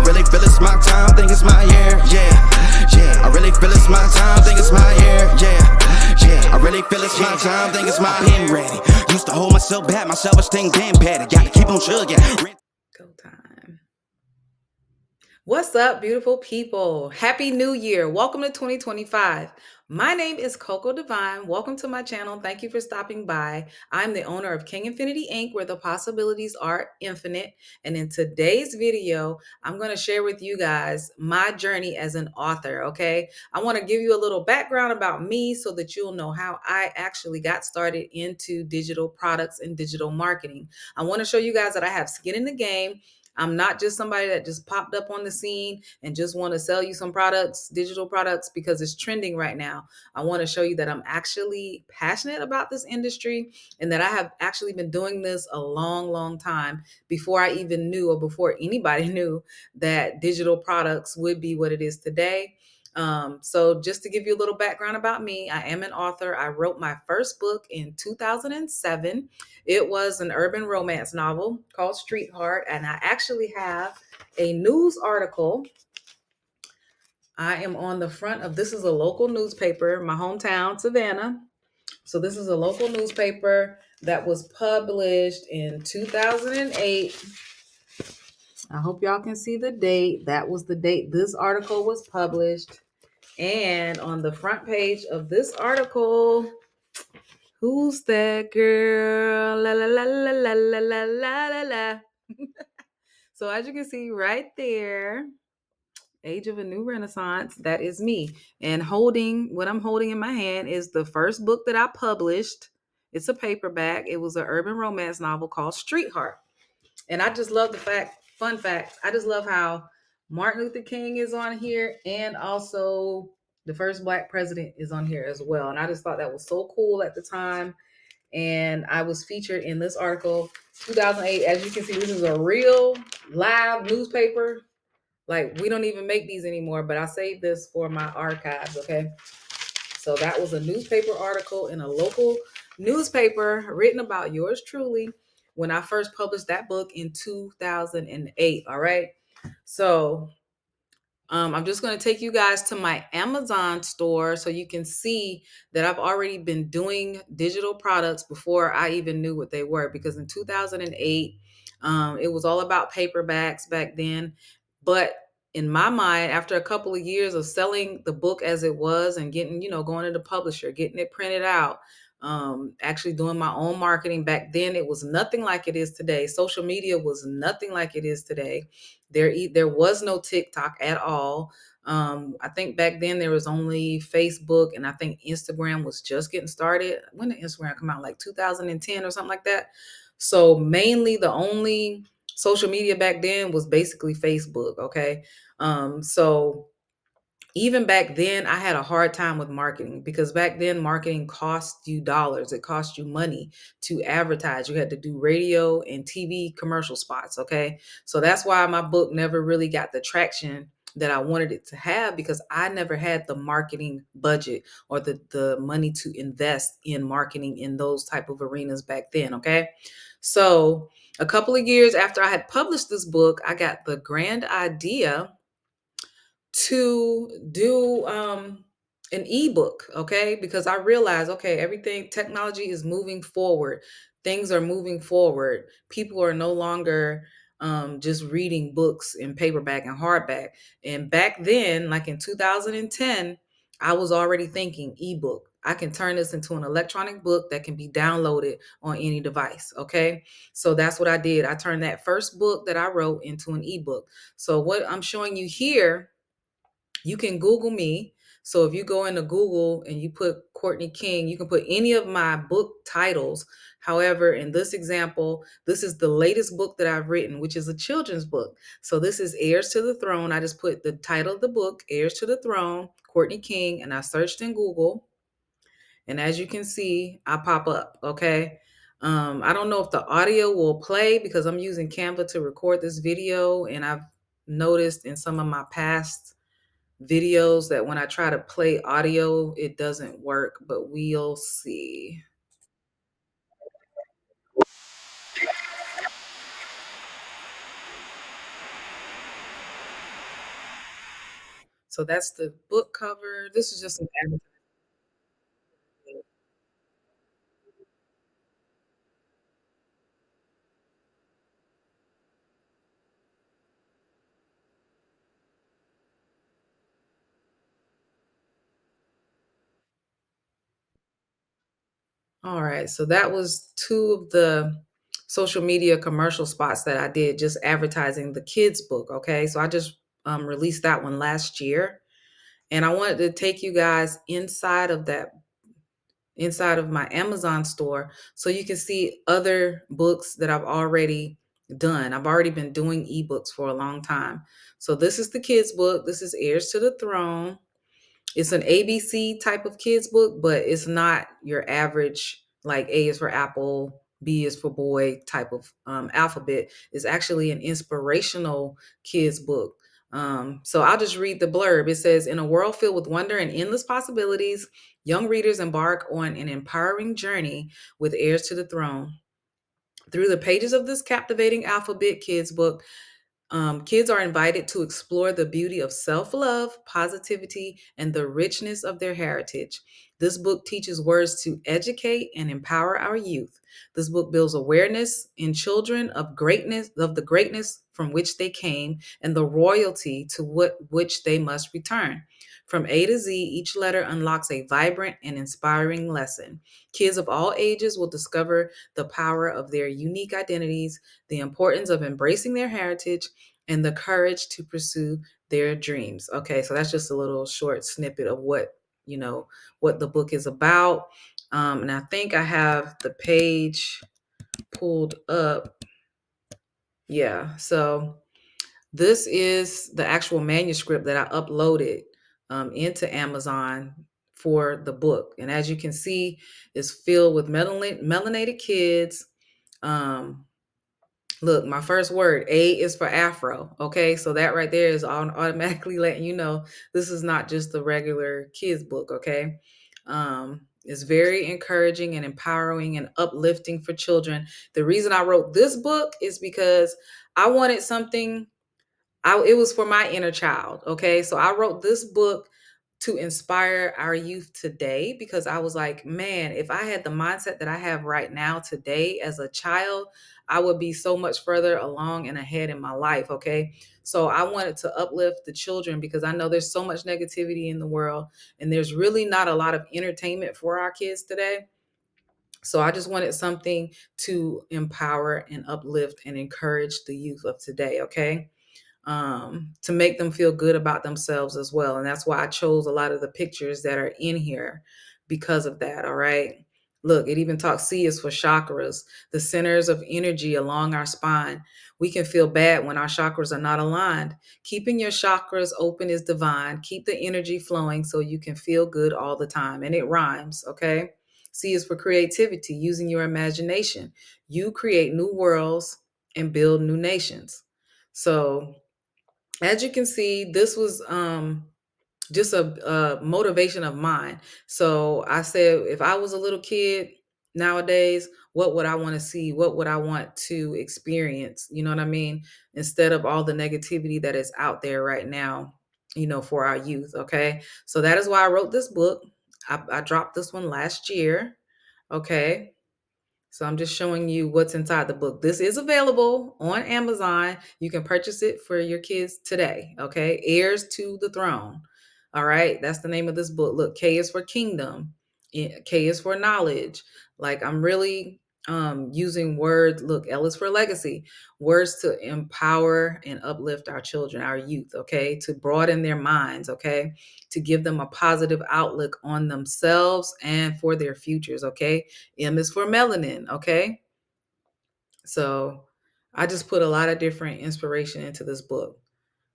really feel it's my time, think it's my year, yeah. I really feel it's my time, think it's my year, yeah. I really feel it's my time, think it's my year. Been ready. Used to hold myself back, my self-esteem been better. Gotta keep on chugging. Go time. What's up, beautiful people? Happy New Year. Welcome to 2025. My name is Coco Divine. Welcome to my channel. Thank you for stopping by. I'm the owner of King Infinity Inc., where the possibilities are infinite. And in today's video, I'm going to share with you guys my journey as an author, okay? I want to give you a little background about me so that you'll know how I actually got started into digital products and digital marketing. I want to show you guys that I have skin in the game. I'm not just somebody that just popped up on the scene and just want to sell you some products, digital products, because it's trending right now. I want to show you that I'm actually passionate about this industry and that I have actually been doing this a long, long time before I even knew, or before anybody knew, that digital products would be what it is today. So just to give you a little background about me, I am an author. I wrote my first book in 2007. It was an urban romance novel called Street Heart, and I actually have a news article. I am on the front of this is a local newspaper, my hometown, Savannah. So this is a local newspaper that was published in 2008. I hope y'all can see the date. That was the date this article was published. And on the front page of this article, who's that girl? La la la la la la la la la la. So as you can see right there, Age of a New Renaissance, that is me. And what I'm holding in my hand is the first book that I published. It's a paperback. It was an urban romance novel called Street Heart. And I just love fun fact, I just love how Martin Luther King is on here, and also the first Black president is on here as well. And I just thought that was so cool at the time. And I was featured in this article, 2008. As you can see, this is a real live newspaper. Like, we don't even make these anymore, but I saved this for my archives, okay? So that was a newspaper article in a local newspaper written about yours truly when I first published that book in 2008, all right? So I'm just going to take you guys to my Amazon store so you can see that I've already been doing digital products before I even knew what they were. Because in 2008, it was all about paperbacks back then. But in my mind, after a couple of years of selling the book as it was and getting, going to the publisher, getting it printed out, actually doing my own marketing back then, it was nothing like it is today. Social media was nothing like it is today. There was no TikTok at all. I think back then there was only Facebook, and I think Instagram was just getting started. When did Instagram come out? Like 2010 or something like that. So mainly the only social media back then was basically Facebook. Okay. So even back then, I had a hard time with marketing, because back then marketing cost you dollars. It cost you money to advertise. You had to do radio and TV commercial spots. Okay. So that's why my book never really got the traction that I wanted it to have, because I never had the marketing budget or the money to invest in marketing in those type of arenas back then. Okay. So a couple of years after I had published this book, I got the grand idea to do an ebook, okay? Because I realized, okay, everything, technology is moving forward. Things are moving forward. People are no longer just reading books in paperback and hardback. And back then, like in 2010, I was already thinking ebook. I can turn this into an electronic book that can be downloaded on any device, okay? So that's what I did. I turned that first book that I wrote into an ebook. So what I'm showing you here, you can Google me. So if you go into Google and you put Courtney King, you can put any of my book titles. However, in this example, this is the latest book that I've written, which is a children's book. So this is Heirs to the Throne. I just put the title of the book, Heirs to the Throne, Courtney King, and I searched in Google. And as you can see, I pop up, okay? I don't know if the audio will play because I'm using Canva to record this video, and I've noticed in some of my past videos that when I try to play audio, it doesn't work, but we'll see. So that's the book cover. This is just an advertisement. All right. So that was two of the social media commercial spots that I did just advertising the kids book. Okay. So I just released that one last year. And I wanted to take you guys inside of my Amazon store so you can see other books that I've already done. I've already been doing ebooks for a long time. So this is the kids book. This is Heirs to the Throne. It's an ABC type of kids book, but it's not your average like A is for apple, B is for boy type of alphabet. It's actually an inspirational kids book. So I'll just read the blurb. It says, in a world filled with wonder and endless possibilities, young readers embark on an empowering journey with Heirs to the Throne. Through the pages of this captivating alphabet kids book, kids are invited to explore the beauty of self love, positivity, and the richness of their heritage. This book teaches words to educate and empower our youth. This book builds awareness in children of the greatness from which they came, and the royalty to which they must return. From A to Z, each letter unlocks a vibrant and inspiring lesson. Kids of all ages will discover the power of their unique identities, the importance of embracing their heritage, and the courage to pursue their dreams. Okay, so that's just a little short snippet of what the book is about. And I think I have the page pulled up. Yeah, so this is the actual manuscript that I uploaded into Amazon for the book. And as you can see, it's filled with melanated kids. Um, Look, my first word, A is for Afro. Okay, so that right there is automatically letting you know this is not just the regular kids book. Okay, it's very encouraging and empowering and uplifting for children. The reason I wrote this book is because I wanted something it was for my inner child. Okay. So I wrote this book to inspire our youth today because I was like, man, if I had the mindset that I have right now today as a child, I would be so much further along and ahead in my life. Okay. So I wanted to uplift the children because I know there's so much negativity in the world and there's really not a lot of entertainment for our kids today. So I just wanted something to empower and uplift and encourage the youth of today. Okay, to make them feel good about themselves as well. And that's why I chose a lot of the pictures that are in here because of that. All right. Look, it even talks C is for chakras, the centers of energy along our spine. We can feel bad when our chakras are not aligned. Keeping your chakras open is divine. Keep the energy flowing so you can feel good all the time. And it rhymes. Okay. C is for creativity, using your imagination. You create new worlds and build new nations. So, as you can see, this was just a motivation of mine. So I said, if I was a little kid nowadays, what would I want to see? What would I want to experience? You know what I mean? Instead of all the negativity that is out there right now, for our youth. Okay. So that is why I wrote this book. I dropped this one last year. Okay. So I'm just showing you what's inside the book. This is available on Amazon. You can purchase it for your kids today. Okay. Heirs to the Throne. All right. That's the name of this book. Look, K is for kingdom. K is for knowledge. Like I'm really using words. Look, L is for legacy. Words to empower and uplift our children, our youth. Okay. To broaden their minds. Okay. To give them a positive outlook on themselves and for their futures. Okay. M is for melanin. Okay. So I just put a lot of different inspiration into this book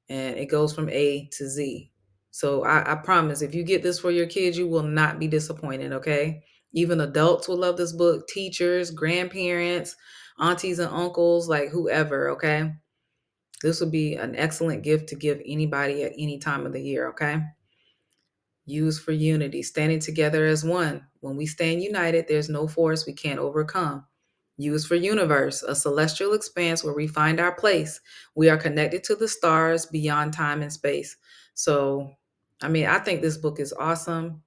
and it goes from A to Z. So I promise if you get this for your kids, you will not be disappointed. Okay. Even adults will love this book, teachers, grandparents, aunties and uncles, like whoever. Okay. This would be an excellent gift to give anybody at any time of the year. Okay. Used for unity, standing together as one. When we stand united, there's no force we can't overcome. Used for universe, a celestial expanse where we find our place. We are connected to the stars beyond time and space. So I mean, I think this book is awesome,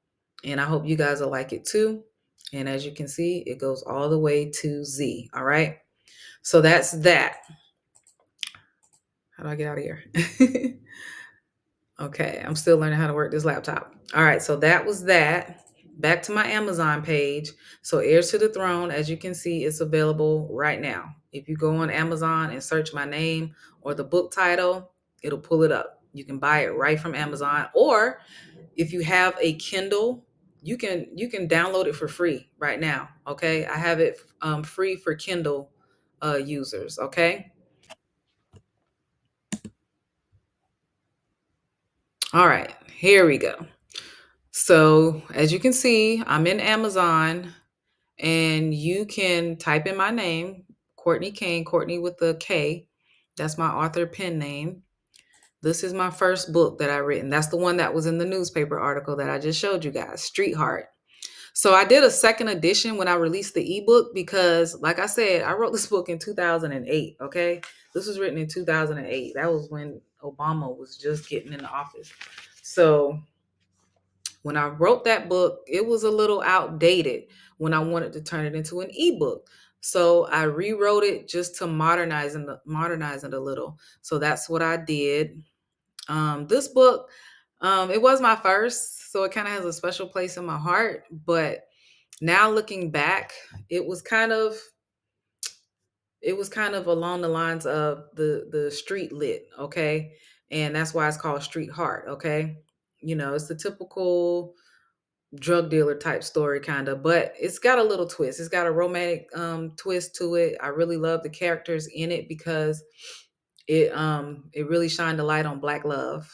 and I hope you guys will like it too. And as you can see, it goes all the way to Z. All right. So that's that. How do I get out of here? Okay, I'm still learning how to work this laptop. All right, so that was that. Back to my Amazon page. So, Heirs to the Throne, as you can see, it's available right now. If you go on Amazon and search my name or the book title, it'll pull it up. You can buy it right from Amazon, or if you have a Kindle, you can download it for free right now. Okay, I have it free for Kindle users. Okay. All right, here we go. So, as you can see, I'm in Amazon, and you can type in my name, Courtney Kane, Courtney with the K. That's my author pen name. This is my first book that I written. That's the one that was in the newspaper article that I just showed you guys, Street Heart. So I did a second edition when I released the ebook because, like I said, I wrote this book in 2008. Okay. This was written in 2008. That was when Obama was just getting in the office. So when I wrote that book, it was a little outdated when I wanted to turn it into an ebook. So I rewrote it just to modernize it a little. So that's what I did. This book, it was my first, so it kind of has a special place in my heart. But now looking back, it was kind of it was kind of along the lines of the street lit, okay, and that's why it's called Street Heart, okay. It's the typical drug dealer type story kind of, but it's got a little twist. It's got a romantic twist to it. I really love the characters in it because it really shined a light on black love.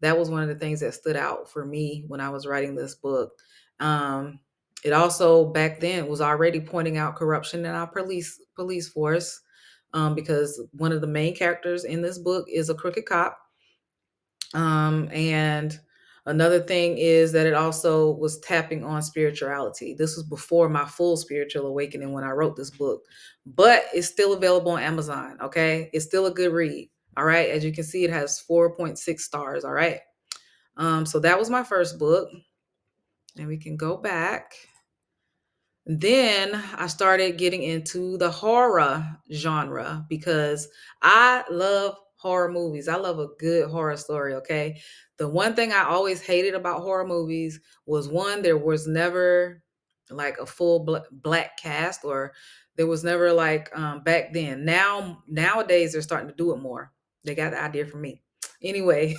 That was one of the things that stood out for me when I was writing this book. um it also back then was already pointing out corruption in our police force, because one of the main characters in this book is a crooked cop. And another thing is that it also was tapping on spirituality. This was before my full spiritual awakening when I wrote this book, but it's still available on Amazon. Okay. It's still a good read. All right. As you can see, it has 4.6 stars. All right. So that was my first book. And we can go back. Then I started getting into the horror genre because I love horror movies. I love a good horror story, okay? The one thing I always hated about horror movies was, one, there was never like a full black cast, or there was never like back then. Nowadays they're starting to do it more. They got the idea from me. Anyway,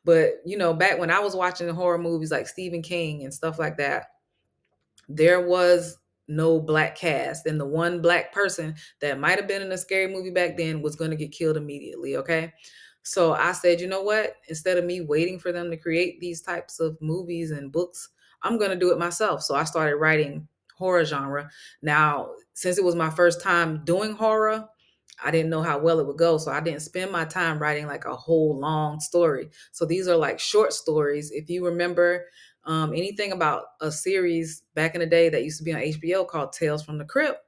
but back when I was watching the horror movies like Stephen King and stuff like that, there was no black cast, and the one black person that might have been in a scary movie back then was going to get killed immediately. Okay. So I said, you know what, instead of me waiting for them to create these types of movies and books, I'm going to do it myself. So I started writing horror genre. Now, since it was my first time doing horror, I didn't know how well it would go, so I didn't spend my time writing like a whole long story. So these are like short stories. If you remember anything about a series back in the day that used to be on HBO called Tales from the Crypt,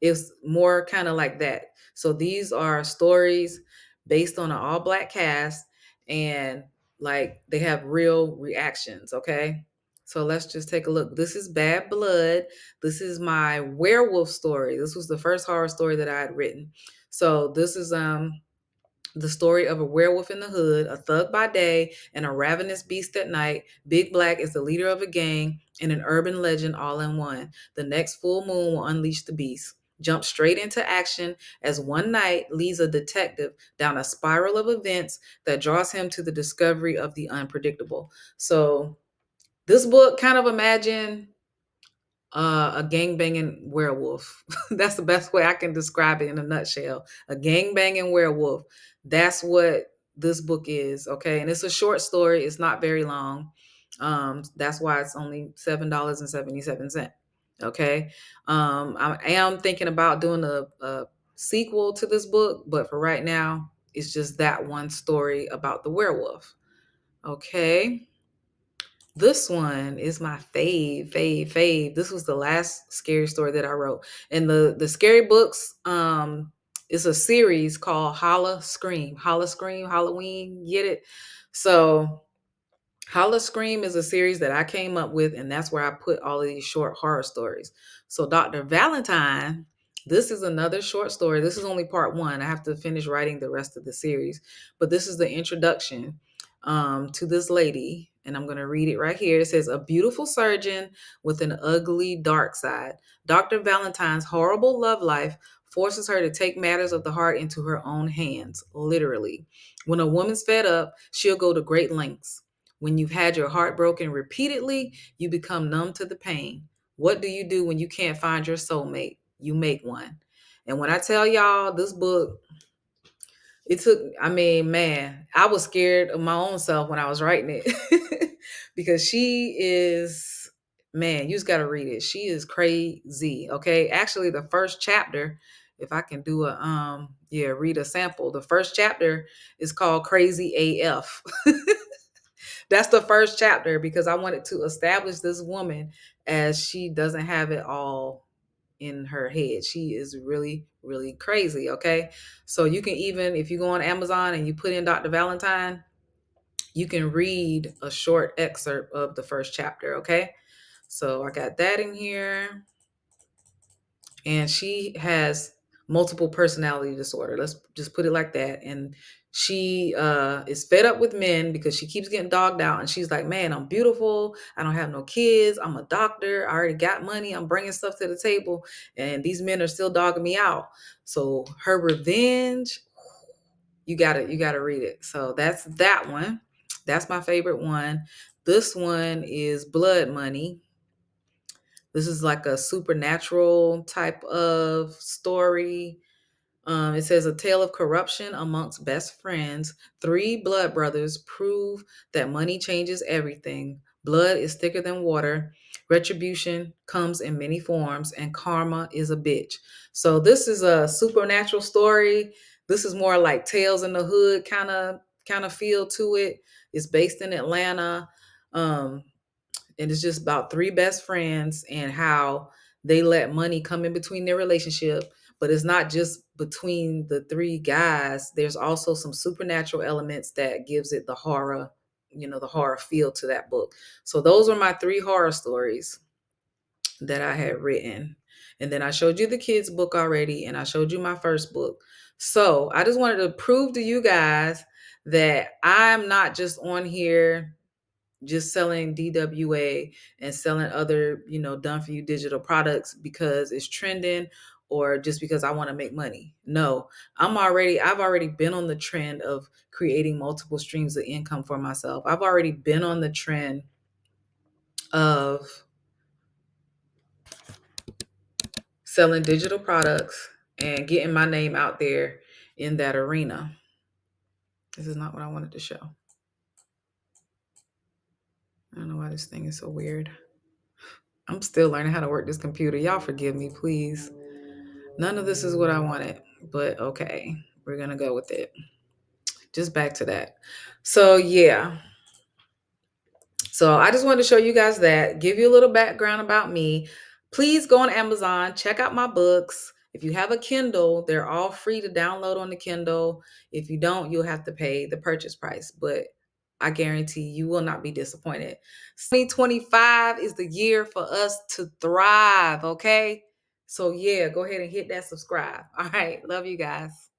it's more kind of like that. So these are stories based on an all black cast, and like they have real reactions. Okay. So let's just take a look. This is Bad Blood. This is my werewolf story. This was the first horror story that I had written. So this is the story of a werewolf in the hood, a thug by day, and a ravenous beast at night. Big Black is the leader of a gang and an urban legend all in one. The next full moon will unleash the beast. Jump straight into action as one night leads a detective down a spiral of events that draws him to the discovery of the unpredictable. So, this book kind of imagine a gang banging werewolf. That's the best way I can describe it in a nutshell. A gang banging werewolf. That's what this book is. Okay. And it's a short story. It's not very long. That's why it's only $7.77. Okay. I am thinking about doing a sequel to this book, but for right now, it's just that one story about the werewolf. Okay. This one is my fave. This was the last scary story that I wrote. And the scary books is a series called Holla Scream, Halloween, get it? So Holla Scream is a series that I came up with, and that's where I put all of these short horror stories. So, Dr. Valentine, this is another short story. This is only part one. I have to finish writing the rest of the series, but this is the introduction to this lady, and I'm going to read it right here. It says, "A beautiful surgeon with an ugly dark side. Dr. Valentine's horrible love life forces her to take matters of the heart into her own hands, literally. When a woman's fed up, she'll go to great lengths. When you've had your heart broken repeatedly, you become numb to the pain. What do you do when you can't find your soulmate? You make one." And when I tell y'all this book, it took, I mean, man, I was scared of my own self when I was writing it because she is, man, you just got to read it. She is crazy. Okay. Actually, the first chapter, if I can do read a sample, the first chapter is called Crazy AF. That's the first chapter because I wanted to establish this woman as she doesn't have it all in her head. She is really, really crazy. Okay. So you can, even if you go on Amazon and you put in Dr. Valentine, you can read a short excerpt of the first chapter. Okay. So I got that in here. And she has multiple personality disorder. Let's just put it like that. And she is fed up with men because she keeps getting dogged out. And she's like, man, I'm beautiful. I don't have no kids. I'm a doctor. I already got money. I'm bringing stuff to the table. And these men are still dogging me out. So her revenge, you gotta read it. So that's that one. That's my favorite one. This one is Blood Money. This is like a supernatural type of story. It says, a tale of corruption amongst best friends. Three blood brothers prove that money changes everything. Blood is thicker than water. Retribution comes in many forms, and karma is a bitch. So this is a supernatural story. This is more like Tales in the Hood kind of feel to it. It's based in Atlanta. Um, and it's just about three best friends and how they let money come in between their relationship. But it's not just between the three guys. There's also some supernatural elements that gives it the horror, the horror feel to that book. So those are my three horror stories that I had written. And then I showed you the kids book already, and I showed you my first book. So I just wanted to prove to you guys that I'm not just on here just selling DWA and selling other, done for you digital products because it's trending or just because I want to make money. No, I've already been on the trend of creating multiple streams of income for myself. I've already been on the trend of selling digital products and getting my name out there in that arena. This is not what I wanted to show. I don't know why this thing is so weird. I'm still learning how to work this computer. Y'all forgive me, please. None of this is what I wanted, but okay, we're going to go with it. Just back to that. So, yeah. So, I just wanted to show you guys that, give you a little background about me. Please go on Amazon, check out my books. If you have a Kindle, they're all free to download on the Kindle. If you don't, you'll have to pay the purchase price, but I guarantee you will not be disappointed. 2025 is the year for us to thrive, okay? So yeah, go ahead and hit that subscribe. All right, love you guys.